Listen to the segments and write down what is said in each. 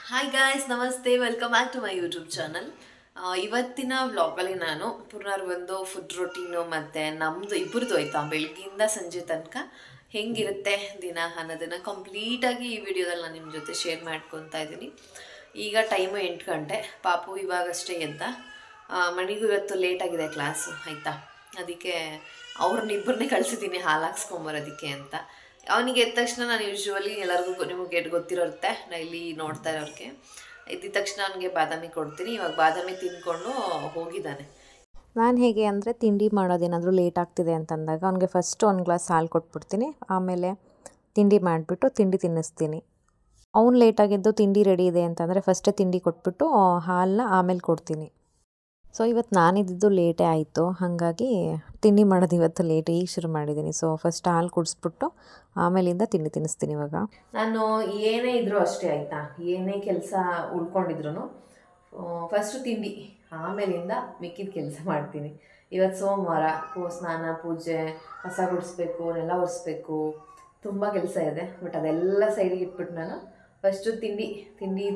Hi guys, ನಮಸ್ತೆ. Welcome back to my YouTube channel. ಇವತ್ತಿನ ವ್ಲಾಗಲ್ಲಿ ನಾನು ಪುನರ್ ಒಂದು ಫುಡ್ ರೊಟೀನು ಮತ್ತು ನಮ್ಮದು ಇಬ್ಬರದು ಆಯಿತಾ ಬೆಳಗ್ಗೆಯಿಂದ ಸಂಜೆ ತನಕ ಹೆಂಗಿರುತ್ತೆ ದಿನ ಅನ್ನೋದನ್ನು ಕಂಪ್ಲೀಟಾಗಿ ಈ ವಿಡಿಯೋದಲ್ಲಿ ನಾನು ನಿಮ್ಮ ಜೊತೆ ಶೇರ್ ಮಾಡ್ಕೊತಾ ಇದ್ದೀನಿ. ಈಗ ಟೈಮು 8 ಗಂಟೆ. ಪಾಪು ಇವಾಗಷ್ಟೇ ಎದ್ದ. ಮಣಿಗೂ ಇವತ್ತು ಲೇಟಾಗಿದೆ ಕ್ಲಾಸು ಆಯಿತಾ. ಅದಕ್ಕೆ ಅವ್ರನ್ನಿಬ್ಬರನ್ನೇ ಕಳಿಸಿದ್ದೀನಿ ಹಾಲು ಹಾಕ್ಸ್ಕೊಂಬರೋದಕ್ಕೆ ಅಂತ. ಅವನಿಗೆ ಎದ್ದ ತಕ್ಷಣ ನಾನು ಯೂಶ್ವಲಿ ಎಲ್ಲರಿಗೂ ನಿಮಗೆ ಗೊತ್ತಿರುತ್ತೆ, ಡೈಲಿ ನೋಡ್ತಾ ಇರೋರಿಗೆ ಎದ್ದ ತಕ್ಷಣ ಅವನಿಗೆ ಬಾದಾಮಿ ಕೊಡ್ತೀನಿ. ಇವಾಗ ಬಾದಾಮಿ ತಿಂದ್ಕೊಂಡು ಹೋಗಿದ್ದಾನೆ. ನಾನು ಹೇಗೆ ಅಂದರೆ ತಿಂಡಿ ಮಾಡೋದೇನಾದರೂ ಲೇಟ್ ಆಗ್ತಿದೆ ಅಂತಂದಾಗ ಅವನಿಗೆ ಫಸ್ಟ್ ಒಂದು ಗ್ಲಾಸ್ ಹಾಲು ಕೊಟ್ಬಿಡ್ತೀನಿ. ಆಮೇಲೆ ತಿಂಡಿ ಮಾಡಿಬಿಟ್ಟು ತಿಂಡಿ ತಿನ್ನಿಸ್ತೀನಿ. ಅವ್ನು ಲೇಟಾಗಿದ್ದು ತಿಂಡಿ ರೆಡಿ ಇದೆ ಅಂತಂದರೆ ಫಸ್ಟೇ ತಿಂಡಿ ಕೊಟ್ಬಿಟ್ಟು ಹಾಲನ್ನ ಆಮೇಲೆ ಕೊಡ್ತೀನಿ. ಸೊ ಇವತ್ತು ನಾನಿದ್ದಿದ್ದು ಲೇಟೇ ಆಯಿತು, ಹಾಗಾಗಿ ತಿಂಡಿ ಮಾಡೋದು ಇವತ್ತು ಲೇಟ್ ಈಗ ಶುರು ಮಾಡಿದ್ದೀನಿ. ಸೊ ಫಸ್ಟ್ ಹಾಲು ಕುಡಿಸ್ಬಿಟ್ಟು ಆಮೇಲಿಂದ ತಿಂಡಿ ತಿನ್ನಿಸ್ತೀನಿ. ಇವಾಗ ನಾನು ಏನೇ ಇದ್ರೂ ಅಷ್ಟೇ ಆಯಿತಾ, ಏನೇ ಕೆಲಸ ಉಳ್ಕೊಂಡಿದ್ರು ಫಸ್ಟು ತಿಂಡಿ ಆಮೇಲಿಂದ ಮಿಕ್ಕಿದ ಕೆಲಸ ಮಾಡ್ತೀನಿ. ಇವತ್ತು ಸೋಮವಾರ, ಸ್ನಾನ ಪೂಜೆ, ಕಸ ಗುಡಿಸ್ಬೇಕು, ನೆಲ ಒರೆಸ್ಬೇಕು, ತುಂಬ ಕೆಲಸ ಇದೆ. ಬಟ್ ಅದೆಲ್ಲ ಸೈಡಿಗೆ ಇಟ್ಬಿಟ್ಟು ನಾನು ಫಸ್ಟು ತಿಂಡಿ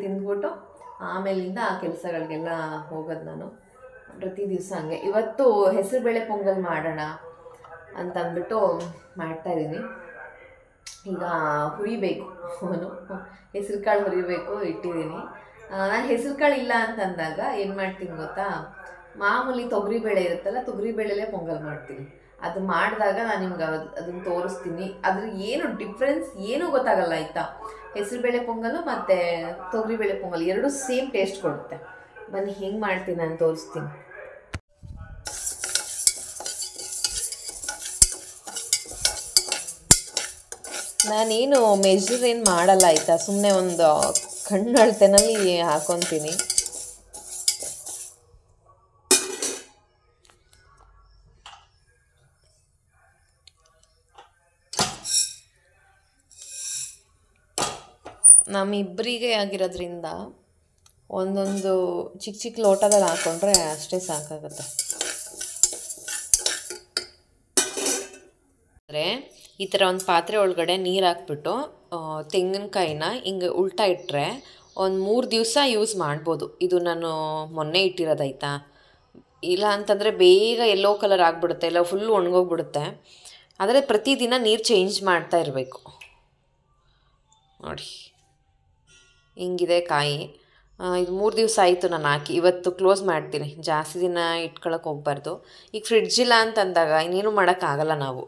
ತಿಂದ್ಬಿಟ್ಟು ಆಮೇಲಿಂದ ಆ ಕೆಲಸಗಳಿಗೆಲ್ಲ ಹೋಗೋದು ನಾನು ಪ್ರತಿ ದಿವಸ ಹಂಗೆ. ಇವತ್ತು ಹೆಸರುಬೇಳೆ ಪೊಂಗಲ್ ಮಾಡೋಣ ಅಂತ ಅಂದ್ಬಿಟ್ಟು ಮಾಡ್ತಾಯಿದ್ದೀನಿ. ಈಗ ಹುರಿಬೇಕು, ಅವನು ಹೆಸರು ಕಾಳು ಹುರಿಬೇಕು ಇಟ್ಟಿದ್ದೀನಿ. ನಾನು ಹೆಸರು ಕಾಳು ಇಲ್ಲ ಅಂತಂದಾಗ ಏನು ಮಾಡ್ತೀನಿ ಗೊತ್ತಾ, ಮಾಮೂಲಿ ತೊಗರಿಬೇಳೆ ಇರುತ್ತಲ್ಲ, ತೊಗರಿಬೇಳೆಲೇ ಪೊಂಗಲ್ ಮಾಡ್ತೀನಿ. ಅದು ಮಾಡಿದಾಗ ನಾನು ನಿಮ್ಗೆ ಅದನ್ನು ತೋರಿಸ್ತೀನಿ. ಅದ್ರ ಏನು ಡಿಫ್ರೆನ್ಸ್ ಏನೂ ಗೊತ್ತಾಗಲ್ಲ ಆಯಿತಾ. ಹೆಸರುಬೇಳೆ ಪೊಂಗಲು ಮತ್ತು ತೊಗರಿಬೇಳೆ ಪೊಂಗಲ್ ಎರಡೂ ಸೇಮ್ ಟೇಸ್ಟ್ ಕೊಡುತ್ತೆ. ಬನ್ನಿ ಹೆಂಗೆ ಮಾಡ್ತೀನಿ ನಾನು ತೋರಿಸ್ತೀನಿ. ನಾನೇನು ಮೆಜರ್ ಏನು ಮಾಡಲ್ಲ ಆಯಿತಾ, ಸುಮ್ಮನೆ ಒಂದು ಕಣ್ಣು ಅಳತೆನಲ್ಲಿ ಹಾಕೊತೀನಿ. ನಮ್ಮಿಬ್ಬರಿಗೆ ಆಗಿರೋದ್ರಿಂದ ಒಂದೊಂದು ಚಿಕ್ಕ ಚಿಕ್ಕ ಲೋಟದಲ್ಲಿ ಹಾಕ್ಕೊಂಡ್ರೆ ಅಷ್ಟೇ ಸಾಕಾಗುತ್ತೆ. ಅಂದರೆ ಈ ಥರ ಒಂದು ಪಾತ್ರೆ ಒಳಗಡೆ ನೀರು ಹಾಕ್ಬಿಟ್ಟು ತೆಂಗಿನಕಾಯಿನ ಹಿಂಗೆ ಉಲ್ಟಾ ಇಟ್ಟರೆ ಒಂದು 3 ದಿವಸ ಯೂಸ್ ಮಾಡ್ಬೋದು. ಇದು ನಾನು ಮೊನ್ನೆ ಇಟ್ಟಿರೋದಾಯ್ತಾ. ಇಲ್ಲ ಅಂತಂದರೆ ಬೇಗ ಎಲ್ಲೋ ಕಲರ್ ಆಗಿಬಿಡುತ್ತೆ, ಎಲ್ಲ ಫುಲ್ಲು ಒಣಗೋಗ್ಬಿಡುತ್ತೆ. ಆದರೆ ಪ್ರತಿದಿನ ನೀರು ಚೇಂಜ್ ಮಾಡ್ತಾ ಇರಬೇಕು. ನೋಡಿ ಹಿಂಗಿದೆ ಕಾಯಿ. ಇದು 3 ದಿವಸ ಆಯಿತು ನಾನು ಹಾಕಿ. ಇವತ್ತು ಕ್ಲೋಸ್ ಮಾಡ್ತೀನಿ, ಜಾಸ್ತಿ ದಿನ ಇಟ್ಕೊಳಕ್ಕೆ ಹೋಗ್ಬಾರ್ದು. ಈಗ ಫ್ರಿಡ್ಜಿಲ್ಲ ಅಂತಂದಾಗ ಇನ್ನೇನು ಮಾಡೋಕ್ಕಾಗಲ್ಲ, ನಾವು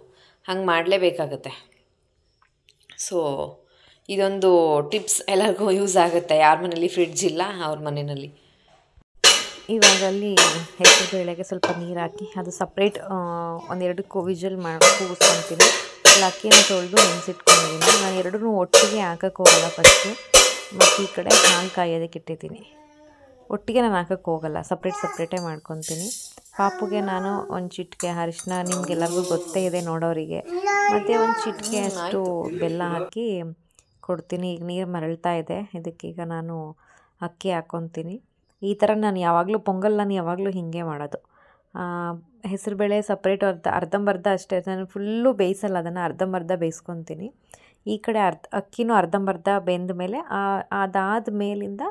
ಹಂಗೆ ಮಾಡಲೇಬೇಕಾಗತ್ತೆ. ಸೊ ಇದೊಂದು ಟಿಪ್ಸ್ ಎಲ್ಲರಿಗೂ ಯೂಸ್ ಆಗುತ್ತೆ, ಯಾರ ಮನೇಲಿ ಫ್ರಿಡ್ಜ್ ಇಲ್ಲ ಅವ್ರ ಮನೆಯಲ್ಲಿ. ಇವಾಗ ಅಲ್ಲಿ ಹೆಸರುಬೇಳೆಗೆ ಸ್ವಲ್ಪ ನೀರು ಹಾಕಿ ಅದು ಸಪ್ರೇಟ್ ಒಂದೆರಡು ವಿಜಲ್ ಮಾಡಿ ಕೂಗಿಸ್ಕೊತೀನಿ. ಅಲ್ಲಿ ಅಕ್ಕಿನ ತೊಳೆದು ನೆನೆಸಿಟ್ಕೊಂಡಿದ್ದೀನಿ. ನಾನು ಎರಡೂ ಒಟ್ಟಿಗೆ ಹಾಕಕ್ಕೆ ಹೋಗಲ್ಲ ಫಸ್ಟು. ಮತ್ತು ಈ ಕಡೆ ಹಾಲು ಕಾಯೋದಕ್ಕೆ ಇಟ್ಟಿದ್ದೀನಿ. ಒಟ್ಟಿಗೆ ನಾನು ಹಾಕಕ್ಕೆ ಹೋಗಲ್ಲ, ಸಪ್ರೇಟೇ ಮಾಡ್ಕೊತೀನಿ. ಪಾಪುಗೆ ನಾನು ಒಂದು ಚಿಟಿಕೆ ಅರಿಶಿನ, ನಿಮಗೆಲ್ಲರಿಗೂ ಗೊತ್ತೇ ಇದೆ ನೋಡೋರಿಗೆ, ಮತ್ತು ಒಂದು ಚಿಟಿಕೆ ಅಷ್ಟು ಬೆಲ್ಲ ಹಾಕಿ ಕೊಡ್ತೀನಿ. ಈಗ ನೀರು ಮರಳ್ತಾ ಇದೆ, ಇದಕ್ಕೀಗ ನಾನು ಅಕ್ಕಿ ಹಾಕ್ಕೊತೀನಿ. ಈ ಥರ ನಾನು ಯಾವಾಗಲೂ ಪೊಂಗಲ್ ನಾನು ಯಾವಾಗಲೂ ಹೀಗೆ ಮಾಡೋದು. ಹೆಸರುಬೇಳೆ ಸಪ್ರೇಟು ಅರ್ಧಂಬರ್ಧ ಅಷ್ಟೇ, ನಾನು ಫುಲ್ಲು ಬೇಯಿಸಲ್ಲ, ಅದನ್ನು ಅರ್ಧಂಬರ್ಧ ಬೇಯಿಸ್ಕೊತೀನಿ. ಈ ಕಡೆ ಅಕ್ಕಿನೂ ಅರ್ಧಂಬರ್ಧ ಬೆಂದ ಮೇಲೆ ಅದಾದ ಮೇಲಿಂದ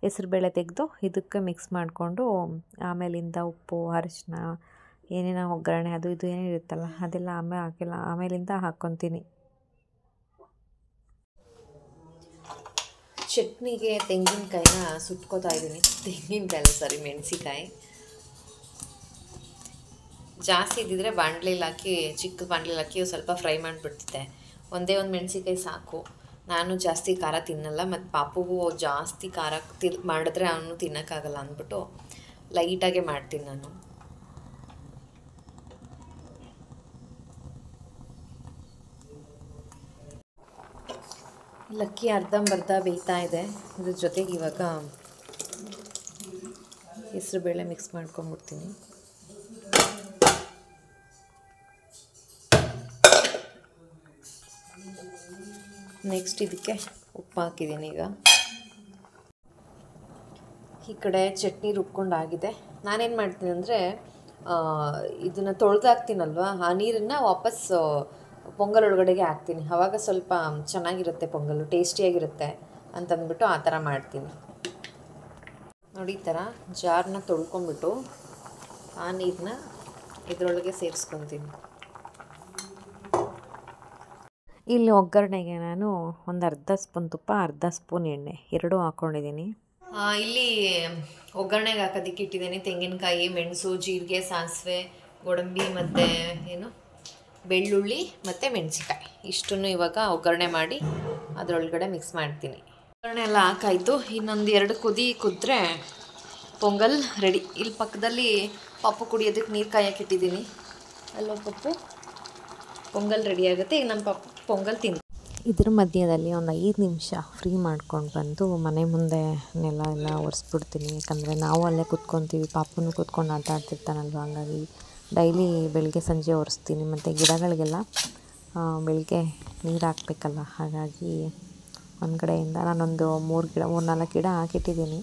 ಹೆಸರುಬೇಳೆ ತೆಗೆದು ಇದಕ್ಕೆ ಮಿಕ್ಸ್ ಮಾಡಿಕೊಂಡು ಆಮೇಲಿಂದ ಉಪ್ಪು, ಅರಿಶಿನ, ಏನೇನೋ ಒಗ್ಗರಣೆ ಅದು ಇದು ಏನಿರುತ್ತಲ್ಲ ಅದೆಲ್ಲ ಆಮೇಲಿಂದ ಹಾಕ್ಕೊತೀನಿ. ಚಟ್ನಿಗೆ ತೆಂಗಿನಕಾಯಿನ ಸುಟ್ಕೋತಾ ಇದ್ದೀನಿ. ಮೆಣಸಿಕಾಯಿ ಜಾಸ್ತಿ ಇದ್ದಿದ್ರೆ ಬಾಣಲೆಯಲ್ಲಿ ಹಾಕಿ, ಚಿಕ್ಕ ಬಾಣಲೆಯಲ್ಲಿ ಹಾಕಿ ಸ್ವಲ್ಪ ಫ್ರೈ ಮಾಡಿಬಿಡ್ತಿದ್ದೆ. ಒಂದೇ ಒಂದು ಮೆಣಸಿಕಾಯಿ ಸಾಕು. ನಾನು ಜಾಸ್ತಿ ಖಾರ ತಿನ್ನಲ್ಲ, ಮತ್ತು ಪಾಪುಗೂ ಜಾಸ್ತಿ ಖಾರ ಮಾಡಿದ್ರೆ ಅವನು ತಿನ್ನೋಕ್ಕಾಗಲ್ಲ ಅಂದ್ಬಿಟ್ಟು ಲೈಟಾಗೆ ಮಾಡ್ತೀನಿ ನಾನು. ಲಕ್ಕಿ ಅರ್ಧಂಬರ್ಧ ಬೇಯ್ತಾ ಇದೆ. ಇದ್ರ ಜೊತೆಗೆ ಇವಾಗ ಹೆಸರುಬೇಳೆ ಮಿಕ್ಸ್ ಮಾಡ್ಕೊಂಡ್ಬಿಡ್ತೀನಿ. ನೆಕ್ಸ್ಟ್ ಇದಕ್ಕೆ ಉಪ್ಪು ಹಾಕಿದ್ದೀನಿ. ಈಗ ಈ ಕಡೆ ಚಟ್ನಿ ರುಬ್ಕೊಂಡಾಗಿದೆ. ನಾನೇನು ಮಾಡ್ತೀನಿ ಅಂದರೆ ಇದನ್ನು ತೊಳೆದಾಕ್ತೀನಲ್ವ, ಆ ನೀರನ್ನು ವಾಪಸ್ ಪೊಂಗಲ್ ಒಳಗಡೆಗೆ ಹಾಕ್ತೀನಿ. ಆವಾಗ ಸ್ವಲ್ಪ ಚೆನ್ನಾಗಿರುತ್ತೆ, ಪೊಂಗಲ್ಲು ಟೇಸ್ಟಿಯಾಗಿರುತ್ತೆ. ಅಂತಂದ್ಬಿಟ್ಟು ಆ ಥರ ಮಾಡ್ತೀನಿ ನೋಡಿ. ಈ ಥರ ಜಾರನ್ನ ತೊಳ್ಕೊಂಬಿಟ್ಟು ಆ ನೀರನ್ನ ಇದರೊಳಗೆ ಸೇರಿಸ್ಕೊತೀನಿ. ಇಲ್ಲಿ ಒಗ್ಗರಣೆಗೆ ನಾನು ಒಂದು ಅರ್ಧ ಸ್ಪೂನ್ ತುಪ್ಪ, ಅರ್ಧ ಸ್ಪೂನ್ ಎಣ್ಣೆ ಎರಡೂ ಹಾಕ್ಕೊಂಡಿದ್ದೀನಿ. ಇಲ್ಲಿ ಒಗ್ಗರಣೆಗೆ ಹಾಕೋದಕ್ಕೆ ಇಟ್ಟಿದ್ದೀನಿ ತೆಂಗಿನಕಾಯಿ, ಮೆಣಸು, ಜೀರಿಗೆ, ಸಾಸಿವೆ, ಗೋಡಂಬಿ ಮತ್ತು ಬೆಳ್ಳುಳ್ಳಿ ಮತ್ತು ಮೆಣಸಿಕಾಯಿ ಇಷ್ಟನ್ನು ಇವಾಗ ಒಗ್ಗರಣೆ ಮಾಡಿ ಅದರೊಳಗಡೆ ಮಿಕ್ಸ್ ಮಾಡ್ತೀನಿ. ಒಗ್ಗರಣೆ ಎಲ್ಲ ಹಾಕಾಯಿತು. ಇನ್ನೊಂದು 2 ಕುದಿ ಕುದ್ರೆ ಪೊಂಗಲ್ ರೆಡಿ. ಇಲ್ಲಿ ಪಕ್ಕದಲ್ಲಿ ಪಪ್ಪು ಕುಡಿಯೋದಕ್ಕೆ ನೀರು ಕಾಯಕ್ಕೆ ಇಟ್ಟಿದ್ದೀನಿ. ಅಲ್ಲೋ ಪಪ್ಪು, ಪೊಂಗಲ್ ರೆಡಿ ಆಗುತ್ತೆ. ಈಗ ನಮ್ಮ ಪಪ್ಪು ಪೊಂಗಲ್ ಇದ್ರ ಮಧ್ಯದಲ್ಲಿ ಒಂದು 5 ನಿಮಿಷ ಫ್ರೀ ಮಾಡ್ಕೊಂಡು ಬಂದು ಮನೆ ಮುಂದೆ ನೆಲ ಎಲ್ಲ ಒರೆಸ್ಬಿಡ್ತೀನಿ. ಯಾಕಂದರೆ ನಾವು ಅಲ್ಲೇ ಕುತ್ಕೊತೀವಿ, ಪಾಪನೂ ಕೂತ್ಕೊಂಡು ಆಟ ಆಡ್ತಿರ್ತಾನಲ್ವ, ಹಂಗಾಗಿ ಡೈಲಿ ಬೆಳಗ್ಗೆ ಸಂಜೆ ಒರೆಸ್ತೀನಿ. ಮತ್ತು ಗಿಡಗಳಿಗೆಲ್ಲ ಬೆಳಗ್ಗೆ ನೀರು ಹಾಕಬೇಕಲ್ಲ, ಹಾಗಾಗಿ ಒಂದು ಕಡೆಯಿಂದ ನಾನೊಂದು 3-4 ಗಿಡ ಹಾಕಿಟ್ಟಿದ್ದೀನಿ.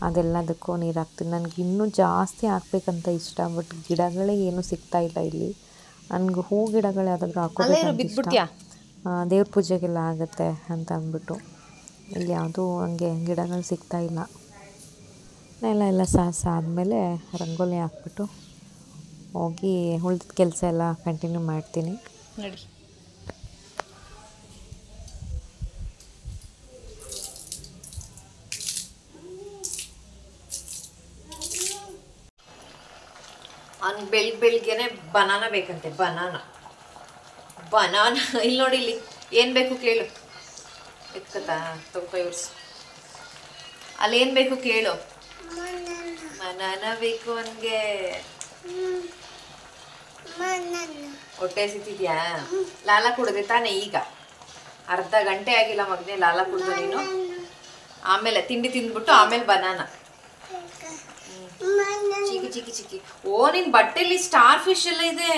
ಅದೆಲ್ಲದಕ್ಕೂ ನೀರು ಹಾಕ್ತೀನಿ. ನನಗೆ ಇನ್ನೂ ಜಾಸ್ತಿ ಹಾಕ್ಬೇಕಂತ ಇಷ್ಟ, ಬಟ್ ಗಿಡಗಳೇ ಏನೂ ಸಿಗ್ತಾಯಿಲ್ಲ ಇಲ್ಲಿ. ನನಗೆ ಹೂ ಗಿಡಗಳು ಯಾವುದಾದ್ರೂ ಹಾಕೋಬೇಕಂತ ಇಷ್ಟ, ದೇವ್ರ ಪೂಜೆಗೆಲ್ಲ ಆಗುತ್ತೆ ಅಂತ ಅಂದ್ಬಿಟ್ಟು. ಇಲ್ಲಿ ಯಾವುದೂ ಹಂಗೆ ಗಿಡಗಳು ಸಿಗ್ತಾಯಿಲ್ಲ. ಎಲ್ಲ ಸಾಸಾದ್ಮೇಲೆ ರಂಗೋಲಿ ಹಾಕ್ಬಿಟ್ಟು ಹೋಗಿ ಉಳಿದ ಕೆಲಸ ಎಲ್ಲ ಕಂಟಿನ್ಯೂ ಮಾಡ್ತೀನಿ ನೋಡಿ. ಬೆಳಿಗ್ಗೆನೆ ಬನಾನ ಬೇಕಂತೆ. ಬನಾನ ಇಲ್ಲಿ ನೋಡಿ, ಇಲ್ಲಿ ಏನು ಬೇಕು ಕೇಳು. ಎತ್ಕತ್ತಾ ತೊಗೊಳ್ಸ್. ಅಲ್ಲಿ ಏನು ಬೇಕು ಕೇಳು. ಬನಾನ ಬೇಕು ಅವನಿಗೆ. ಹೊಟ್ಟೆ ಸಿಕ್ತಿದ್ಯಾ? ಲಾಲ ಕುಡ್ದೆ ತಾನೆ ಈಗ? ಅರ್ಧ ಗಂಟೆ ಆಗಿಲ್ಲ ಮಗನೇ ಲಾಲ ಕುಡ್ದು ನೀನು. ಆಮೇಲೆ ತಿಂಡಿ ತಿಂದ್ಬಿಟ್ಟು ಆಮೇಲೆ ಬನಾನ. ಚಿಕ್ಕಿ. ಓ, ನಿನ್ ಬಟ್ಟೆಲಿ ಸ್ಟಾರ್ ಫಿಶ್ ಎಲ್ಲ ಇದೆ.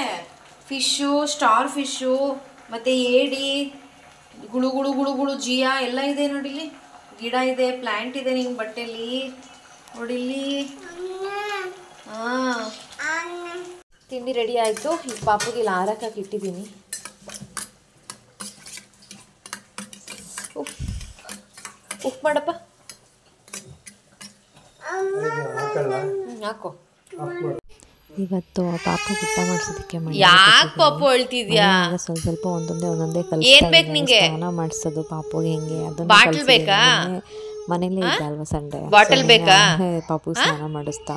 ಫಿಶು, ಸ್ಟಾರ್ ಫಿಶು, ಮತ್ತೆ ಏಡಿ, ಗುಳು ಜಿಯಾ ಎಲ್ಲ ಇದೆ ನೋಡಿಲಿ. ಗಿಡ ಇದೆ, ಪ್ಲಾಂಟ್ ಇದೆ ನಿನ್ ಬಟ್ಟೆಲಿ ನೋಡಿಲಿ. ತಿಂಡಿ ರೆಡಿ ಆಯಿತು. ಈಗ ಪಾಪುಗೆ ಇಲ್ಲಿ ಆರಕ್ಕೆ ಇಟ್ಟಿದ್ದೀನಿ. ಉಪ್ಪು ಮಾಡಪ್ಪ. ಹಾಕೋ. ಇವತ್ತು ಪಾಪು ಊಟ ಮಾಡಿಸೋದಕ್ಕೆ ಯಾಕೆ ಪಾಪು ಹೇಳ್ತಿದ್ಯಾ? ಸ್ವಲ್ಪ ಒಂದೊಂದೇ ಕಲಿಸ್ತಾ ಸ್ನಾನ ಮಾಡಿಸೋದು ಪಾಪುಗೆ ಹೆಂಗೆ ಬಾಟಲ್ ಬೇಕಾ? ಮನೇಲೇ ಇದೆ ಅಲ್ವಾ ಸಂಡೆ, ಬಾಟಲ್ ಬೇಕಾ? ಪಾಪು ಸ್ನಾನ ಮಾಡಿಸ್ತಾ.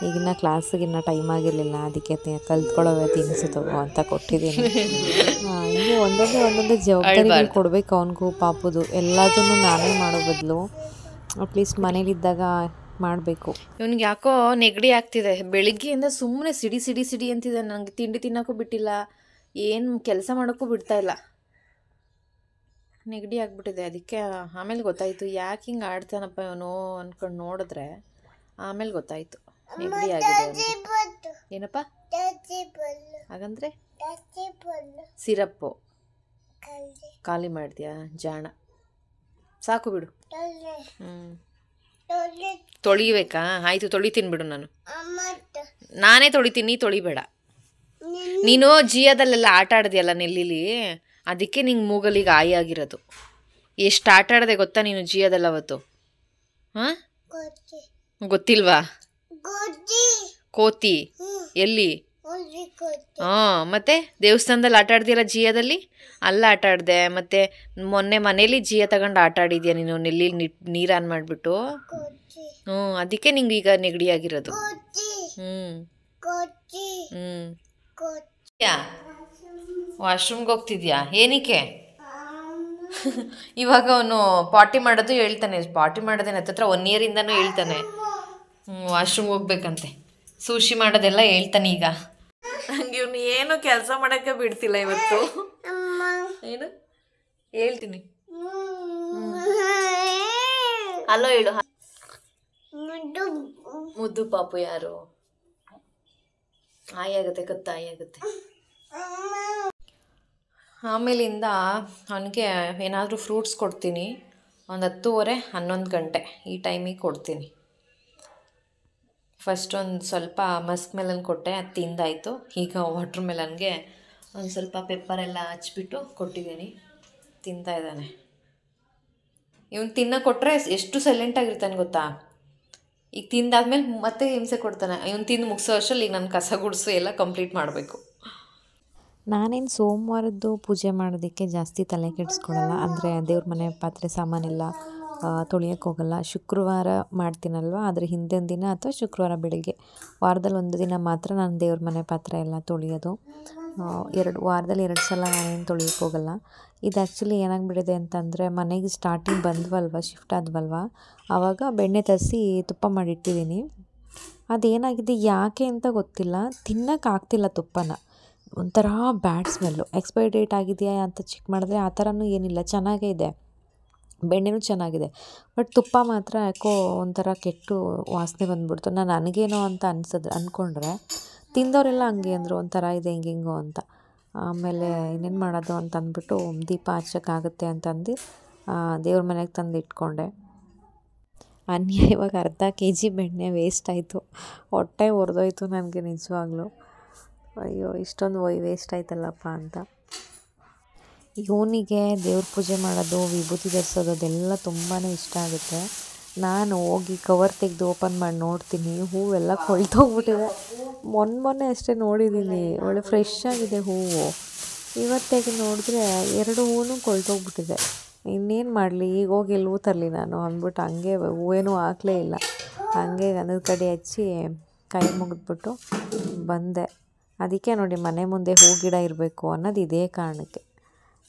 ಈಗಿನ್ನ ಕ್ಲಾಸಿಗಿನ್ನ ಟೈಮ್ ಆಗಿರಲಿಲ್ಲ, ಅದಕ್ಕೆ ಕಲ್ತ್ಕೊಳ್ಳೋವೆ ತಿನ್ಸು ತಗೋ ಅಂತ ಕೊಟ್ಟಿದ್ದೀನಿ. ಹಿಂಗೆ ಒಂದೊಂದೇ ಜವಾಬ್ದಾರಿಗಳು ಕೊಡಬೇಕು ಅವನಿಗೂ ಪಾಪುದು. ಎಲ್ಲದನ್ನು ನಾನೇ ಮಾಡೋ ಬದಲು ಅಟ್ಲೀಸ್ಟ್ ಮನೇಲಿದ್ದಾಗ ಮಾಡಬೇಕು. ಇವನಿಗೆ ಯಾಕೋ ನೆಗಡಿ ಆಗ್ತಿದೆ. ಬೆಳಿಗ್ಗೆಯಿಂದ ಸುಮ್ಮನೆ ಸಿಡಿ ಅಂತಿದೆ. ನನಗೆ ತಿಂಡಿ ತಿನ್ನೋಕ್ಕೂ ಬಿಟ್ಟಿಲ್ಲ, ಏನು ಕೆಲಸ ಮಾಡೋಕ್ಕೂ ಬಿಡ್ತಾ ಇಲ್ಲ. ನೆಗಡಿ ಆಗಿಬಿಟ್ಟಿದೆ. ಅದಕ್ಕೆ ಆಮೇಲೆ ಗೊತ್ತಾಯಿತು ಯಾಕೆ ಹಿಂಗೆ ಆಡ್ತಾನಪ್ಪ ಇವನು ಅಂದ್ಕೊಂಡು ನೋಡಿದ್ರೆ ಆಮೇಲೆ ಗೊತ್ತಾಯಿತು ನೆಗಡಿ ಆಗಿದೆ. ಏನಪ್ಪ ಹಾಗಂದ್ರೆ? ಸಿರಪ್ಪು ಖಾಲಿ ಮಾಡ್ತೀಯಾ? ಜಾಣ. ಸಾಕು ಬಿಡು. ತೊಳಿಬೇಕಾ? ಆಯಿತು, ತೊಳಿತೀನಿ ಬಿಡು. ನಾನೇ ತೊಳಿತೀನಿ, ನೀ ತೊಳಿಬೇಡ. ನೀನು ಜಿಯಾದಲ್ಲೆಲ್ಲ ಆಟ ಆಡ್ದಿಯಲ್ಲ ನೆಲ್ಲಿಲಿ, ಅದಕ್ಕೆ ನಿಂಗೆ ಮೂಗಲಿಗೆ ಆಯಿ ಆಗಿರೋದು. ಎಷ್ಟು ಆಟ ಆಡದೆ ಗೊತ್ತಾ ನೀನು ಜಿಯಾದಲ್ಲಿ ಅವತ್ತು? ಹಾಂ, ಗೊತ್ತಿಲ್ವಾ? ಕೋತಿ ಎಲ್ಲಿ? ಹಾಂ, ಮತ್ತೆ ದೇವಸ್ಥಾನದಲ್ಲಿ ಆಟ ಆಡ್ದಿಯಲ್ಲ ಜಿಯಾದಲ್ಲಿ, ಅಲ್ಲ ಆಟ ಆಡಿದೆ. ಮತ್ತು ಮೊನ್ನೆ ಮನೇಲಿ ಜಿಯಾ ತಗೊಂಡು ಆಟ ಆಡಿದ್ಯಾ ನೀನು ನೆಲ್ಲಿ ನೀರು ಆನ್ ಮಾಡಿಬಿಟ್ಟು. ಅದಕ್ಕೆ ನಿಂಗೆ ಈಗ ನೆಗಡಿ ಆಗಿರೋದು. ವಾಶ್ರೂಮ್ಗೆ ಹೋಗ್ತಿದ್ಯಾ? ಏನಕ್ಕೆ? ಇವಾಗ ಅವನು ಪಾಟಿ ಮಾಡೋದು ಹೇಳ್ತಾನೆ. ಪಾಟಿ ಮಾಡೋದೇನು ಹತ್ತತ್ರ 1 ಇಯರಿಂದನೂ ಹೇಳ್ತಾನೆ. ವಾಶ್ರೂಮ್ಗೆ ಹೋಗ್ಬೇಕಂತೆ. ಸೂಶಿ ಮಾಡೋದೆಲ್ಲ ಹೇಳ್ತಾನೆ ಈಗ. ನಂಗೆ ಇವನು ಏನು ಕೆಲಸ ಮಾಡೋಕ್ಕೆ ಬಿಡ್ತಿಲ್ಲ ಇವತ್ತು. ಏನು ಹೇಳ್ತೀನಿ? ಅಲ್ಲೋ ಹೇಳು. ಮುದ್ದು ಪಾಪು ಯಾರು? ಆಗುತ್ತೆ, ಕತ್ತ ಆಗುತ್ತೆ. ಆಮೇಲಿಂದ ಅವನಿಗೆ ಏನಾದರೂ ಫ್ರೂಟ್ಸ್ ಕೊಡ್ತೀನಿ. ಒಂದು 10:30-11 ಗಂಟೆ ಈ ಟೈಮಿಗೆ ಕೊಡ್ತೀನಿ. ಫಸ್ಟ್ ಒಂದು ಸ್ವಲ್ಪ ಮಸ್ಕ್ ಮೆಲನ್ ಕೊಟ್ಟೆ, ಅದು ತಿಂದಾಯಿತು. ಈಗ ವಾಟ್ರ್ ಮೆಲನ್ಗೆ ಒಂದು ಸ್ವಲ್ಪ ಪೆಪ್ಪರೆಲ್ಲ ಹಚ್ಬಿಟ್ಟು ಕೊಟ್ಟಿದ್ದೀನಿ, ತಿಂತಾ ಇದ್ದಾನೆ. ಇವ್ನು ತಿನ್ನೋ ಕೊಟ್ಟರೆ ಎಷ್ಟು ಸೈಲೆಂಟಾಗಿರ್ತಾನೆ ಗೊತ್ತಾ. ಈಗ ತಿಂದಾದ್ಮೇಲೆ ಮತ್ತೆ ಹಿಂಸೆ ಕೊಡ್ತಾನೆ. ಇವ್ನು ತಿಂದು ಮುಗಿಸೋ ಅಷ್ಟರಲ್ಲಿ ಈಗ ನಾನು ಕಸ ಗುಡಿಸು ಎಲ್ಲ ಕಂಪ್ಲೀಟ್ ಮಾಡಬೇಕು. ನಾನೇನು ಸೋಮವಾರದ್ದು ಪೂಜೆ ಮಾಡೋದಕ್ಕೆ ಜಾಸ್ತಿ ತಲೆ ಕೆಡಿಸ್ಕೊಳ್ಳಲ್ಲ. ಅಂದರೆ ದೇವ್ರ ಮನೆ ಪಾತ್ರೆ ಸಾಮಾನೆಲ್ಲ ತೊಳಿಯೋಕ್ಕೆ ಹೋಗಲ್ಲ. ಶುಕ್ರವಾರ ಮಾಡ್ತೀನಲ್ವ, ಅದ್ರ ಹಿಂದಿನ ದಿನ ಅಥವಾ ಶುಕ್ರವಾರ ಬೆಳಗ್ಗೆ ವಾರದಲ್ಲಿ ಒಂದು ದಿನ ಮಾತ್ರ ನಾನು ದೇವ್ರ ಮನೆ ಪಾತ್ರೆ ಎಲ್ಲ ತೊಳೆಯೋದು. ವಾರದಲ್ಲಿ 2 ಸಲ ನಾನೇನು ತೊಳಿಯೋಕ್ಕೆ ಹೋಗಲ್ಲ. ಇದು ಆ್ಯಕ್ಚುಲಿ ಏನಾಗ್ಬಿಟ್ಟಿದೆ ಅಂತಂದರೆ, ಮನೆಗೆ ಸ್ಟಾರ್ಟಿಂಗ್ ಬಂದ್ವಲ್ವ, ಶಿಫ್ಟ್ ಆದ್ವಲ್ವ, ಆವಾಗ ಬೆಣ್ಣೆ ತರಿಸಿ ತುಪ್ಪ ಮಾಡಿಟ್ಟಿದ್ದೀನಿ. ಅದೇನಾಗಿದೆ ಯಾಕೆ ಅಂತ ಗೊತ್ತಿಲ್ಲ, ತಿನ್ನೋಕ್ಕಾಗ್ತಿಲ್ಲ ತುಪ್ಪನ. ಒಂಥರ ಬ್ಯಾಡ್ ಸ್ಮೆಲ್ಲು. ಎಕ್ಸ್ಪೈರಿ ಡೇಟ್ ಆಗಿದೆಯಾ ಅಂತ ಚೆಕ್ ಮಾಡಿದ್ರೆ ಆ ಥರನೂ ಏನಿಲ್ಲ, ಚೆನ್ನಾಗೇ ಇದೆ, ಬೆಣ್ಣೆನೂ ಚೆನ್ನಾಗಿದೆ. ಬಟ್ ತುಪ್ಪ ಮಾತ್ರ ಯಾಕೋ ಒಂಥರ ಕೆಟ್ಟು ವಾಸನೆ ಬಂದುಬಿಡ್ತು. ನನಗೇನೋ ಅಂತ ಅಂದ್ಕೊಂಡ್ರೆ ತಿಂದವರೆಲ್ಲ ಹಂಗೆ ಅಂದರು, ಒಂಥರ ಇದೆ ಹಿಂಗೋ ಅಂತ. ಆಮೇಲೆ ಇನ್ನೇನು ಮಾಡೋದು ಅಂತ ಅಂದ್ಬಿಟ್ಟು ದೀಪ ಹಚ್ಚೋಕ್ಕಾಗುತ್ತೆ ಅಂತಂದು ದೇವ್ರ ಮನೆಗೆ ತಂದು ಇಟ್ಕೊಂಡೆ. ಇವಾಗ ಅರ್ಧ kg ಬೆಣ್ಣೆ ವೇಸ್ಟ್ ಆಯಿತು. ಹೊಟ್ಟೆ ಉರಿದೋಯ್ತು ನನಗೆ ನಿಜವಾಗ್ಲೂ. ಅಯ್ಯೋ, ಇಷ್ಟೊಂದು ವೇಸ್ಟ್ ಆಯ್ತಲ್ಲಪ್ಪ ಅಂತ. ಇವನಿಗೆ ದೇವ್ರ ಪೂಜೆ ಮಾಡೋದು, ವಿಭೂತಿ ಧರಿಸೋದು ಅದೆಲ್ಲ ತುಂಬಾ ಇಷ್ಟ ಆಗುತ್ತೆ. ನಾನು ಹೋಗಿ ಕವರ್ ತೆಗೆದು ಓಪನ್ ಮಾಡಿ ನೋಡ್ತೀನಿ, ಹೂವೆಲ್ಲ ಕೊಳ್ತೋಗ್ಬಿಟ್ಟಿದೆ. ಮೊನ್ನೆ ಅಷ್ಟೇ ನೋಡಿದ್ದೀನಿ, ಒಳ್ಳೆ ಫ್ರೆಶ್ ಆಗಿದೆ ಹೂವು. ಇವತ್ತೇಗೆ ನೋಡಿದ್ರೆ 2 ಹೂವು ಕೊಳ್ತೋಗ್ಬಿಟ್ಟಿದೆ. ಇನ್ನೇನು ಮಾಡಲಿ, ಈಗ ಹೋಗಿ ಎಲ್ಲಿ ಹೂ ತರಲಿ ನಾನು ಅಂದ್ಬಿಟ್ಟು ಹಂಗೆ ಹೂವೇನೂ ಹಾಕಲೇ ಇಲ್ಲ. ಹಂಗೆ ಗಂಧದ ಕಡ್ಡಿ ಹಚ್ಚಿ ಕೈ ಮುಗಿದ್ಬಿಟ್ಟು ಬಂದೆ. ಅದಕ್ಕೆ ನೋಡಿ, ಮನೆ ಮುಂದೆ ಹೂ ಗಿಡ ಇರಬೇಕು ಅನ್ನೋದು ಇದೇ ಕಾರಣಕ್ಕೆ.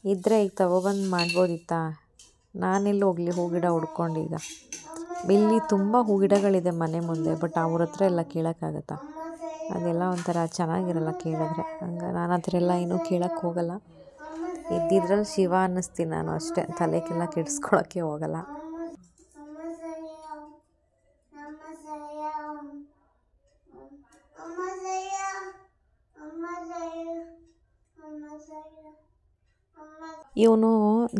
ಇದ್ದರೆ ಈಗ ತಗೊಬಂದು ಮಾಡ್ಬೋದಿತ್ತಾ. ನಾನೆಲ್ಲಿ ಹೋಗಲಿ ಹೂ ಗಿಡ ಹುಡ್ಕೊಂಡು. ಈಗ ಇಲ್ಲಿ ತುಂಬ ಹೂ ಗಿಡಗಳಿದೆ ಮನೆ ಮುಂದೆ, ಬಟ್ ಅವ್ರ ಹತ್ರ ಎಲ್ಲ ಕೇಳೋಕ್ಕಾಗತ್ತಾ? ಅದೆಲ್ಲ ಒಂಥರ ಚೆನ್ನಾಗಿರಲ್ಲ ಕೇಳಿದ್ರೆ. ಹಂಗೆ ನಾನು ಆ ಥರ ಎಲ್ಲ ಏನೂ ಕೇಳೋಕ್ಕೆ ಹೋಗಲ್ಲ. ಇದ್ದಿದ್ರಲ್ಲಿ ಶಿವ ಅನ್ನಿಸ್ತೀನಿ ನಾನು ಅಷ್ಟೇ, ತಲೆಗೆಲ್ಲ ಕೆಡಿಸ್ಕೊಳಕ್ಕೆ ಹೋಗಲ್ಲ. ಇವನು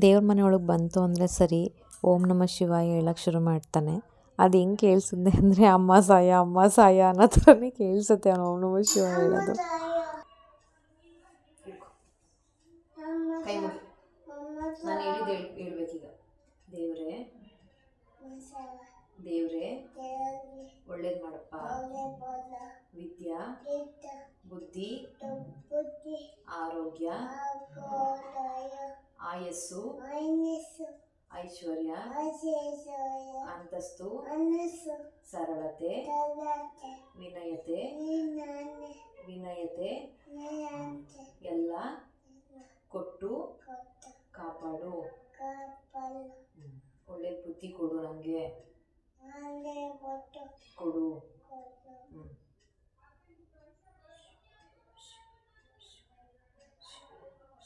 ದೇವ್ರ ಮನೆ ಒಳಗೆ ಬಂತು ಅಂದರೆ ಸರಿ, ಓಂ ನಮಃ ಶಿವಾಯ ಹೇಳೋಕ್ಕೆ ಶುರು ಮಾಡ್ತಾನೆ. ಅದು ಹೆಂಗೆ ಕೇಳಿಸುತ್ತೆ ಅಂದರೆ, ಅಮ್ಮ ಸಾಯ ಅನ್ನೋ ಥರನೇ ಕೇಳಿಸುತ್ತೆ ಅವನು ಓಂ ನಮಃ ಶಿವಾಯ ಹೇಳೋದು. ನಾನು ಹೇಳ್ಬೇಕೀಗ. ದೇವ್ರೇ ಒಳ್ಳೇದು ಮಾಡಪ್ಪ, ವಿದ್ಯಾ ಬುದ್ಧಿ ಆರೋಗ್ಯ ಆಯಸ್ಸು ಐಶ್ವರ್ಯ ಅಂತಸ್ತು ಸರಳತೆ ವಿನಯತೆ ಎಲ್ಲ ಕೊಟ್ಟು ಕಾಪಾಡು. ಒಳ್ಳೆ ಬುದ್ಧಿ ಕೊಡು, ನನಗೆ ಕೊಡು.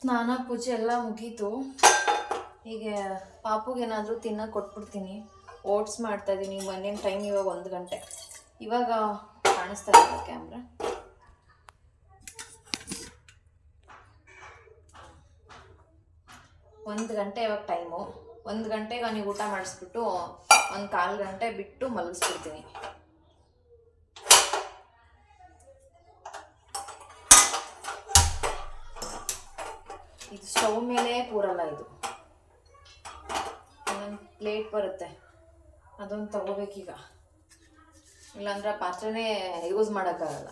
ಸ್ನಾನ ಪೂಜೆ ಎಲ್ಲ ಮುಗೀತು. ಹೀಗೆ ಪಾಪುಗೇನಾದರೂ ತಿನ್ನೋಕೆ ಕೊಟ್ಬಿಡ್ತೀನಿ. ಓಟ್ಸ್ ಮಾಡ್ತಾಯಿದ್ದೀನಿ. ಮನೇನು ಟೈಮ್ ಇವಾಗ 1 ಗಂಟೆ. ಇವಾಗ ಕಾಣಿಸ್ತಾ ಇದೆ ಕ್ಯಾಮ್ರಾ. ಒಂದು ಗಂಟೆ ಇವಾಗ ಟೈಮು. 1 ಗಂಟೆಗೆ ಅವನಿಗೆ ಊಟ ಮಾಡಿಸ್ಬಿಟ್ಟು 1/4 ಗಂಟೆ ಬಿಟ್ಟು ಮಲಗಿಸ್ಬಿಡ್ತೀನಿ. ಇದು ಸ್ಟವ್ ಮೇಲೆ ಕೂರಲ್ಲ. ಇದು ಇನ್ನೊಂದು ಪ್ಲೇಟ್ ಬರುತ್ತೆ, ಅದೊಂದು ತಗೋಬೇಕೀಗ. ಇಲ್ಲಾಂದ್ರೆ ಪಾತ್ರೆನೇ ಯೂಸ್ ಮಾಡೋಕ್ಕಾಗಲ್ಲ.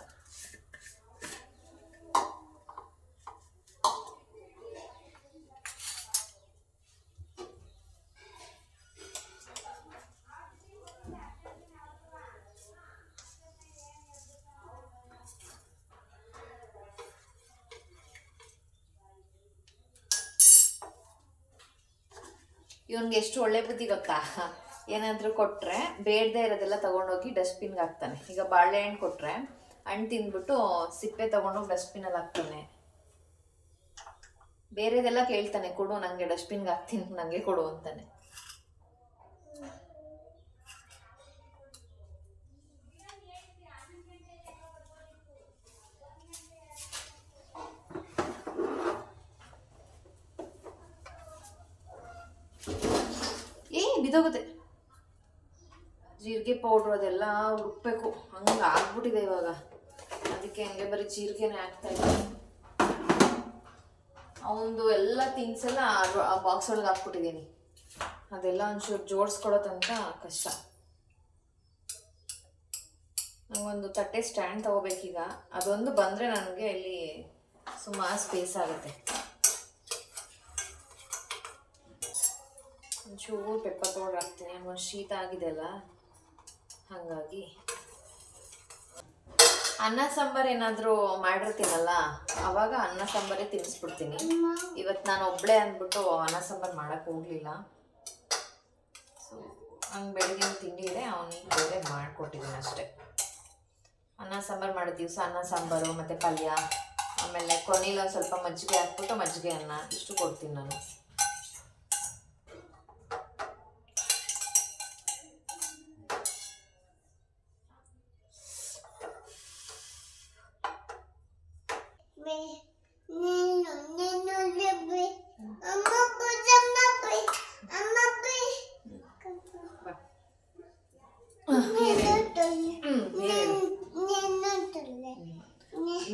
ಇವನಿಗೆ ಎಷ್ಟು ಒಳ್ಳೆ ಬುದ್ಧಿ ಗೊತ್ತಾ, ಏನಾದರೂ ಕೊಟ್ಟರೆ ಬೇಡದೇ ಇರೋದೆಲ್ಲ ತೊಗೊಂಡೋಗಿ ಡಸ್ಟ್ಬಿನ್ಗೆ ಹಾಕ್ತಾನೆ. ಈಗ ಬಾಳೆಹಣ್ಣು ಕೊಟ್ಟರೆ ಹಣ್ಣು ತಿಂದ್ಬಿಟ್ಟು ಸಿಪ್ಪೆ ತೊಗೊಂಡೋಗಿ ಡಸ್ಟ್ಬಿನಲ್ಲಿ ಹಾಕ್ತಾನೆ. ಬೇರೆದೆಲ್ಲ ಕೇಳ್ತಾನೆ, ಕೊಡು ನನಗೆ, ಡಸ್ಟ್ಬಿನ್ಗೆ ಹಾಕ್ತೀನಿ, ನನಗೆ ಕೊಡು ಅಂತಾನೆ. ಬಿದೋಗುತ್ತೆ. ಜೀರಿಗೆ ಪೌಡ್ರು ಅದೆಲ್ಲ ಹುಡುಕ್ಬೇಕು, ಹಂಗೆ ಆಗ್ಬಿಟ್ಟಿದೆ ಇವಾಗ. ಅದಕ್ಕೆ ಹಂಗೆ ಬರೀ ಜೀರಿಗೆನೇ ಹಾಕ್ತಾ ಇದ್ದೀನಿ. ಅವನದು ಎಲ್ಲ ಥಿಂಗ್ಸ್ ಎಲ್ಲ ಆ ಬಾಕ್ಸ್ ಒಳಗೆ ಹಾಕ್ಬಿಟ್ಟಿದ್ದೀನಿ. ಅದೆಲ್ಲ ಒಂಚೂರು ಜೋಡಿಸ್ಕೊಡೋ ತನಕ ಕಷ್ಟ. ನನಗೊಂದು ತಟ್ಟೆ ಸ್ಟ್ಯಾಂಡ್ ತೊಗೋಬೇಕೀಗ. ಅದೊಂದು ಬಂದರೆ ನನಗೆ ಇಲ್ಲಿ ಸುಮಾರು ಸ್ಪೇಸ್ ಆಗುತ್ತೆ. ಒಂಚೂರು ಪೆಪ್ಪರ್ ಪೌಡರ್ ಹಾಕ್ತೀನಿ, ಒಂದು ಶೀತ ಆಗಿದೆಯಲ್ಲ ಹಾಗಾಗಿ. ಅನ್ನ ಸಾಂಬಾರು ಏನಾದರೂ ಮಾಡಿರ್ತೀನಲ್ಲ ಆವಾಗ ಅನ್ನ ಸಾಂಬಾರೇ ತಿನ್ನಿಸ್ಬಿಡ್ತೀನಿ. ಇವತ್ತು ನಾನು ಒಬ್ಬಳೇ ಅಂದ್ಬಿಟ್ಟು ಅನ್ನ ಸಾಂಬಾರು ಮಾಡೋಕ್ಕೆ ಹೋಗಲಿಲ್ಲ. ಸೊ ಹಂಗೆ ಬೆಳಗಿನ ತಿಂಡಿ ಇದೆ, ಅವನಿಗೆ ಬೇರೆ ಮಾಡಿಕೊಟ್ಟಿದ್ದೀನಿ ಅಷ್ಟೇ. ಅನ್ನ ಸಾಂಬಾರು ಮಾಡಿದ ದಿವಸ ಅನ್ನ ಸಾಂಬಾರು ಮತ್ತು ಪಲ್ಯ, ಆಮೇಲೆ ಕೊನೆಯಲ್ಲಿ ಒಂದು ಸ್ವಲ್ಪ ಮಜ್ಜಿಗೆ ಹಾಕ್ಬಿಟ್ಟು ಮಜ್ಜಿಗೆ ಅನ್ನ ಇಷ್ಟು ಕೊಡ್ತೀನಿ ನಾನು.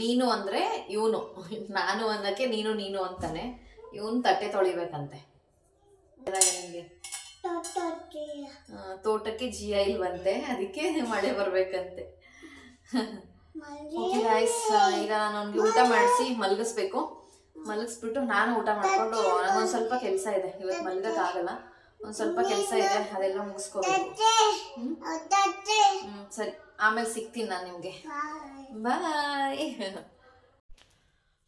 ನೀನು ಅಂದರೆ ಇವನು, ನಾನು ಅನ್ನೋಕ್ಕೆ ನೀನು ನೀನು ಅಂತಾನೆ. ಇವನು ತಟ್ಟೆ ತೊಳಿಬೇಕಂತೆ. ನಿಮಗೆ ತೋಟಕ್ಕೆ GI ಇಲ್ವಂತೆ, ಅದಕ್ಕೆ ಮಳೆ ಬರ್ಬೇಕಂತೆ. ಓಕೆ ಗೈಸ್, ಈಗ ನಾನು ಅವ್ನಿಗೆ ಊಟ ಮಾಡಿಸಿ ಮಲಗಿಸ್ಬೇಕು. ಮಲಗಿಸ್ಬಿಟ್ಟು ನಾನು ಊಟ ಮಾಡಿಕೊಂಡು, ನನಗೊಂದು ಸ್ವಲ್ಪ ಕೆಲಸ ಇದೆ ಇವತ್ತು, ಮಲಗೋಕ್ಕಾಗಲ್ಲ. ಒಂದು ಸ್ವಲ್ಪ ಕೆಲಸ ಇದೆ, ಅದೆಲ್ಲ ಮುಗಿಸ್ಕೋಬೇಕು. ಸರಿ, ಆಮೇಲೆ ಸಿಗ್ತೀನಿ ನಾನು ನಿಮಗೆ. ಬಾಯ್.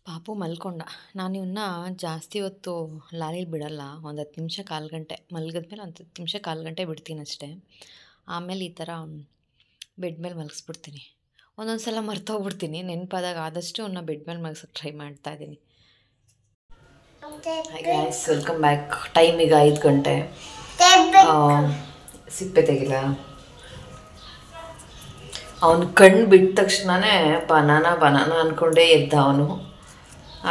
ಪಾಪು ಮಲ್ಕೊಂಡ. ನಾನು ಇವನ್ನ ಜಾಸ್ತಿ ಹೊತ್ತು ಲಾರಿಲಿ ಬಿಡಲ್ಲ. ಒಂದು 10 ನಿಮಿಷ 1/4 ಗಂಟೆ ಮಲಗಿದ್ಮೇಲೆ ಒಂದು 10 ನಿಮಿಷ 1/4 ಗಂಟೆ ಬಿಡ್ತೀನಿ ಅಷ್ಟೇ. ಆಮೇಲೆ ಈ ಥರ ಬೆಡ್ ಮೇಲೆ ಮಲಗಿಸ್ಬಿಡ್ತೀನಿ. ಒಂದೊಂದು ಸಲ ಮರ್ತೋಗ್ಬಿಡ್ತೀನಿ. ನೆನಪಾದಾಗ ಆದಷ್ಟು ಅವನ್ನ ಬೆಡ್ ಮೇಲೆ ಮಲಗಿಸೋಕ್ಕೆ ಟ್ರೈ ಮಾಡ್ತಾಯಿದ್ದೀನಿ. Hi guys, welcome back. Time ಈಗ 5 ಗಂಟೆ. ಸಿಪ್ಪೆ ತೆಗಿಲ್ಲ. ಅವನು ಕಣ್ಣು ಬಿಟ್ಟ ತಕ್ಷಣವೇ ಬನಾನಾ ಅಂದ್ಕೊಂಡೇ ಎದ್ದ ಅವನು.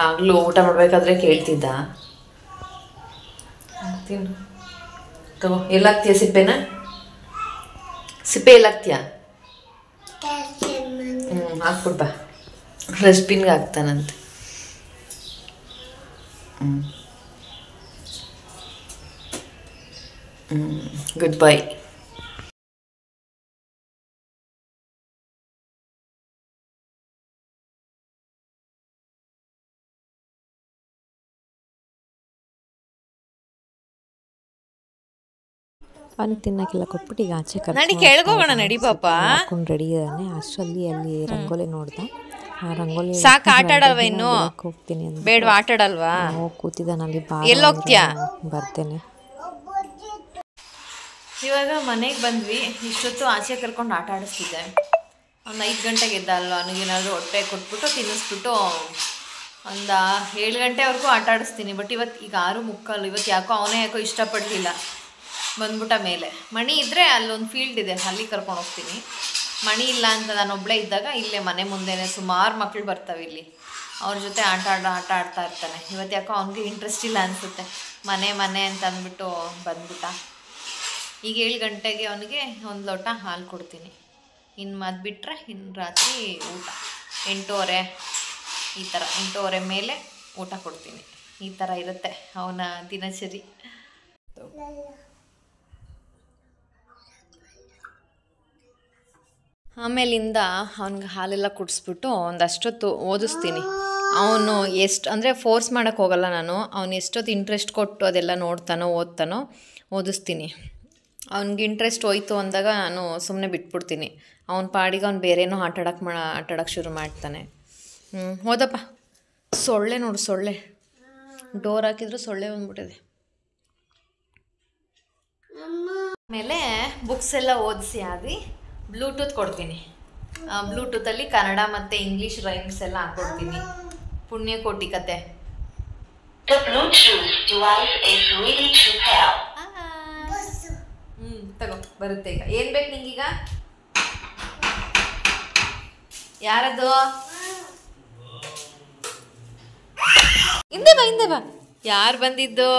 ಆಗಲೂ ಊಟ ಮಾಡಬೇಕಾದ್ರೆ ಕೇಳ್ತಿದ್ದ. ತಿನ್ನು ತಗೋ. ಎಲ್ಲಾಗ್ತೀಯ ಸಿಪ್ಪೆನ? ಸಿಪ್ಪೆ ಎಲ್ಲಾಗ್ತೀಯ? ಹಾಕ್ಬಿಡ್ಬ, ಡಸ್ಟ್ಬಿನ್ಗೆ ಹಾಕ್ತಾನಂತೆ. Good bye. ಅವನಿಗೆ ತಿನ್ನೋಕ್ಕೆಲ್ಲ ಕೊಟ್ಬಿಟ್ಟು ಈಗ ಆಚೆ ಕೆಳಗೋಗೋಣ ನಡಿ ಪಾಪ. ಹಾಕೊಂಡು ರೆಡಿ ಇದ್ದಾನೆ. ಅಷ್ಟರಲ್ಲಿ ಅಲ್ಲಿ ರಂಗೋಲಿ ನೋಡ್ದ. ಆ ರಂಗೋಲಿ ಸಾಕು, ಆಟ ಆಡಲ್ವಾ ಇನ್ನು? ಹೋಗ್ತೀನಿ ಅಂತ ಬೇಡವಾ? ಆಟ ಆಡಲ್ವಾ? ಹೋಗಿ ಕೂತಿದ್ದಾನಲ್ಲಿ. ಎಲ್ಲೋಗ್ತೀಯಾ? ಬರ್ತೇನೆ. ಇವಾಗ ಮನೆಗೆ ಬಂದ್ವಿ. ಇಷ್ಟೊತ್ತು ಆಚೆ ಕರ್ಕೊಂಡು ಆಟ ಆಡಿಸ್ತಿದ್ದೆ. ಒಂದು 5 ಗಂಟೆಗೆ ಎದ್ದ ಅಲ್ವಾ, ಅವನಿಗೇನಾದರೂ ಹೊಟ್ಟೆ ಕೊಟ್ಬಿಟ್ಟು ತಿನ್ನಿಸ್ಬಿಟ್ಟು ಒಂದು 7 ಗಂಟೆವರೆಗೂ ಆಟ ಆಡಿಸ್ತೀನಿ. ಬಟ್ ಇವತ್ತು ಈಗ 6:45. ಇವತ್ತು ಯಾಕೋ ಅವನೇ ಇಷ್ಟಪಡಲಿಲ್ಲ. ಬಂದ್ಬಿಟ್ಟ ಮೇಲೆ. ಮಣಿ ಇದ್ದರೆ ಅಲ್ಲೊಂದು ಫೀಲ್ಡ್ ಇದೆ, ಅಲ್ಲಿ ಕರ್ಕೊಂಡು ಹೋಗ್ತೀನಿ. ಮಣಿ ಇಲ್ಲ ಅಂತ ನಾನು ಒಬ್ಬಳೇ ಇದ್ದಾಗ ಇಲ್ಲೇ ಮನೆ ಮುಂದೆನೇ ಸುಮಾರು ಮಕ್ಕಳು ಬರ್ತವೆ ಇಲ್ಲಿ, ಅವ್ರ ಜೊತೆ ಆಟ ಆಡ್ತಾ ಇರ್ತಾನೆ. ಇವತ್ತು ಯಾಕೋ ಅವನಿಗೆ ಇಂಟ್ರೆಸ್ಟ್ ಇಲ್ಲ ಅನಿಸುತ್ತೆ. ಮನೆ ಅಂತ ಅಂದ್ಬಿಟ್ಟು ಬಂದ್ಬಿಟ್ಟ. ಈಗ 7 ಗಂಟೆಗೆ ಅವನಿಗೆ 1 ಲೋಟ ಹಾಲು ಕೊಡ್ತೀನಿ. ಇನ್ನು ಅದು ಬಿಟ್ಟರೆ ಇನ್ನು ರಾತ್ರಿ ಊಟ 8:30 ಈ ಥರ. 8:30 ಮೇಲೆ ಊಟ ಕೊಡ್ತೀನಿ. ಈ ಥರ ಇರುತ್ತೆ ಅವನ ದಿನಚರಿ. ಆಮೇಲಿಂದ ಅವ್ನಿಗೆ ಹಾಲೆಲ್ಲ ಕುಡಿಸ್ಬಿಟ್ಟು ಒಂದಷ್ಟೊತ್ತು ಓದಿಸ್ತೀನಿ. ಅವನು ಎಷ್ಟು ಅಂದರೆ ಫೋರ್ಸ್ ಮಾಡೋಕ್ಕೆ ಹೋಗಲ್ಲ ನಾನು. ಅವನು ಎಷ್ಟೊತ್ತು ಇಂಟ್ರೆಸ್ಟ್ ಕೊಟ್ಟು ಅದೆಲ್ಲ ನೋಡ್ತಾನೋ ಓದ್ತಾನೋ ಓದಿಸ್ತೀನಿ. ಅವ್ನಿಗೆ ಇಂಟ್ರೆಸ್ಟ್ ಹೋಯ್ತು ಅಂದಾಗ ನಾನು ಸುಮ್ಮನೆ ಬಿಟ್ಬಿಡ್ತೀನಿ. ಅವ್ನ ಪಾಡಿಗೆ ಅವ್ನು ಬೇರೇನೋ ಆಟಾಡೋಕ್ಕೆ ಶುರು ಮಾಡ್ತಾನೆ. ಓದಪ್ಪ. ಸೊಳ್ಳೆ ನೋಡು, ಸೊಳ್ಳೆ. ಡೋರ್ ಹಾಕಿದ್ರು ಸೊಳ್ಳೆ ಬಂದ್ಬಿಟ್ಟಿದೆ. ಆಮೇಲೆ ಬುಕ್ಸ್ ಎಲ್ಲ ಓದಿಸಿ ಆಗಿ ಬ್ಲೂಟೂತ್ ಕೊಡ್ತೀನಿ. ಬ್ಲೂಟೂತಲ್ಲಿ ಕನ್ನಡ ಮತ್ತು ಇಂಗ್ಲೀಷ್ ರೈಮ್ಸ್ ಎಲ್ಲ ಹಾಕ್ಕೊಡ್ತೀನಿ. ಪುಣ್ಯಕೋಟಿ ಕತೆ. ತಗೋ, ಬರುತ್ತೆ ಈಗ. ಏನು ಬೇಕು ನಿಂಗೀಗ? ಯಾರದು? ಹಿಂದೆ ಬಾ. ಯಾರು ಬಂದಿದ್ದು?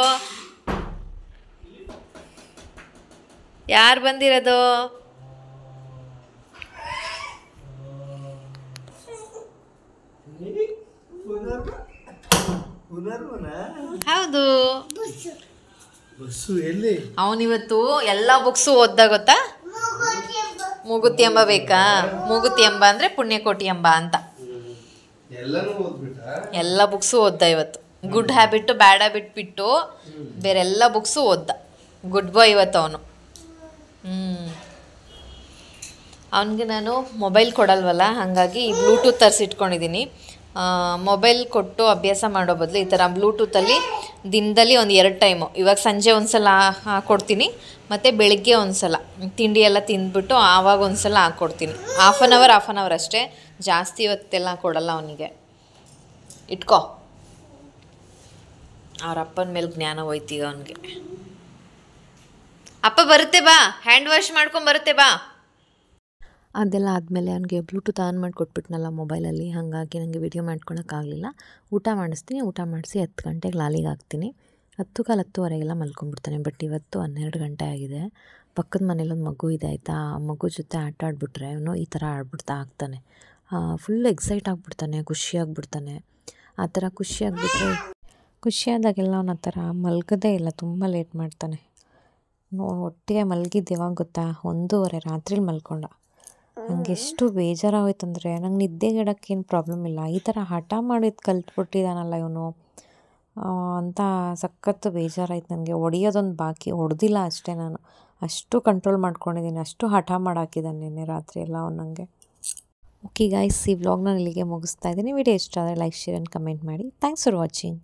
ಯಾರು ಬಂದಿರೋದು? ಹೌದು. ಬಸ್ಸು ಎಲ್ಲಿ ಅವನಿವತ್ತು ಎಲ್ಲ ಬುಕ್ಸು ಓದ್ದ ಗೊತ್ತಾ. ಮೂಗುತಿ ಎಂಬ ಬೇಕಾ, ಮೂಗುತಿ ಎಂಬ ಅಂದರೆ ಪುಣ್ಯಕೋಟಿ ಎಂಬ ಅಂತ ಎಲ್ಲನೂ ಓದ್ಬಿಟ್ಟ. ಎಲ್ಲ ಬುಕ್ಸು ಓದ್ದ ಇವತ್ತು. ಗುಡ್ ಹ್ಯಾಬಿಟ್ಟು ಬ್ಯಾಡ್ ಹ್ಯಾಬಿಟ್ ಬಿಟ್ಟು ಬೇರೆ ಎಲ್ಲ ಬುಕ್ಸು ಓದ್ದ. ಗುಡ್ ಬಾಯ್ ಇವತ್ತು ಅವನು. ಅವನಿಗೆ ನಾನು ಮೊಬೈಲ್ ಕೊಡಲ್ವಲ್ಲ, ಹಾಗಾಗಿ ಬ್ಲೂಟೂತ್ ತರಿಸಿಟ್ಕೊಂಡಿದ್ದೀನಿ. ಮೊಬೈಲ್ ಕೊಟ್ಟು ಅಭ್ಯಾಸ ಮಾಡೋ ಬದಲು ಈ ಥರ ಬ್ಲೂಟೂತಲ್ಲಿ ದಿನದಲ್ಲಿ ಒಂದು 2 ಟೈಮು, ಇವಾಗ ಸಂಜೆ ಒಂದು ಸಲ ಹಾಕ್ಕೊಡ್ತೀನಿ ಮತ್ತು ಬೆಳಿಗ್ಗೆ ಒಂದು ಸಲ ತಿಂಡಿ ಎಲ್ಲ ತಿಂದ್ಬಿಟ್ಟು ಆವಾಗ ಒಂದು ಸಲ ಹಾಕ್ಕೊಡ್ತೀನಿ. ಹಾಫ್ ಆನ್ ಅವರ್ ಅಷ್ಟೇ, ಜಾಸ್ತಿ ಇವತ್ತೆಲ್ಲ ಕೊಡಲ್ಲ ಅವನಿಗೆ. ಇಟ್ಕೋ, ಅವ್ರ ಅಪ್ಪನ ಮೇಲೆ ಜ್ಞಾನ ಹೋಯ್ತೀಗ ಅವನಿಗೆ. ಅಪ್ಪ ಬರುತ್ತೆ ಬಾ, ಹ್ಯಾಂಡ್ ವಾಶ್ ಮಾಡ್ಕೊಂಬರುತ್ತೆ ಬಾ. ಅದೆಲ್ಲ ಆದಮೇಲೆ ಅವನಿಗೆ ಬ್ಲೂಟೂತ್ ಆನ್ ಮಾಡಿ ಕೊಟ್ಬಿಟ್ನಲ್ಲ ಮೊಬೈಲಲ್ಲಿ, ಹಾಗಾಗಿ ನನಗೆ ವಿಡಿಯೋ ಮಾಡ್ಕೊಳಕ್ಕಾಗಲಿಲ್ಲ. ಊಟ ಮಾಡಿಸ್ತೀನಿ, ಊಟ ಮಾಡಿಸಿ 10 ಗಂಟೆಗೆ ಲಾಲಿಗೆ ಹಾಕ್ತೀನಿ. 10:15 ಮಲ್ಕೊಂಡ್ಬಿಡ್ತಾನೆ. ಬಟ್ ಇವತ್ತು 12 ಗಂಟೆ ಆಗಿದೆ. ಪಕ್ಕದ ಮನೇಲೊಂದು ಮಗು ಇದೆ ಆಯಿತಾ, ಆ ಮಗು ಜೊತೆ ಆಟ ಆಡ್ಬಿಟ್ರೆ ಅವನು ಈ ಥರ ಆಡ್ಬಿಡ್ತಾ ಆಗ್ತಾನೆ. ಫುಲ್ ಎಕ್ಸೈಟ್ ಆಗಿಬಿಡ್ತಾನೆ, ಖುಷಿಯಾಗ್ಬಿಡ್ತಾನೆ. ಆ ಥರ ಖುಷಿಯಾದಾಗೆಲ್ಲ ಅವನು ಆ ಥರ ಮಲ್ಗೋದೇ ಇಲ್ಲ, ತುಂಬ ಲೇಟ್ ಮಾಡ್ತಾನೆ. ಒಟ್ಟಿಗೆ ಮಲಗಿದ್ದು ಯಾವಾಗ ಗೊತ್ತಾ, 1:30 ರಾತ್ರಿಲಿ ಮಲ್ಕೊಂಡ. ನನಗೆ ಎಷ್ಟು ಬೇಜಾರಾಗೋಯ್ತಂದರೆ, ನಂಗೆ ನಿದ್ದೆಗೆಡೋಕ್ಕೇನು ಪ್ರಾಬ್ಲಮ್ ಇಲ್ಲ, ಈ ಥರ ಹಠ ಮಾಡಿದ್ದು ಕಲ್ತ್ಬಿಟ್ಟಿದ್ದಾನಲ್ಲ ಇವನು ಅಂತ ಸಖತ್ತು ಬೇಜಾರಾಯ್ತು ನನಗೆ. ಹೊಡಿಯೋದೊಂದು ಬಾಕಿ, ಹೊಡೆದಿಲ್ಲ ಅಷ್ಟೇ, ನಾನು ಅಷ್ಟು ಕಂಟ್ರೋಲ್ ಮಾಡ್ಕೊಂಡಿದ್ದೀನಿ, ಅಷ್ಟು ಹಠ ಮಾಡಾಕಿದ್ದಾನೆ ನಿನ್ನೆ ರಾತ್ರಿ ಎಲ್ಲ ಅವ್ನು ನನಗೆ. ಓಕೆ ಗೈಸ್, ಈ ವ್ಲಾಗ್ನ ಇಲ್ಲಿಗೆ ಮುಗಿಸ್ತಾ ಇದ್ದೀನಿ. ವಿಡಿಯೋ ಇಷ್ಟ ಆದರೆ ಲೈಕ್, ಶೇರ್ ಆ್ಯಂಡ್ ಕಮೆಂಟ್ ಮಾಡಿ. Thanks for watching.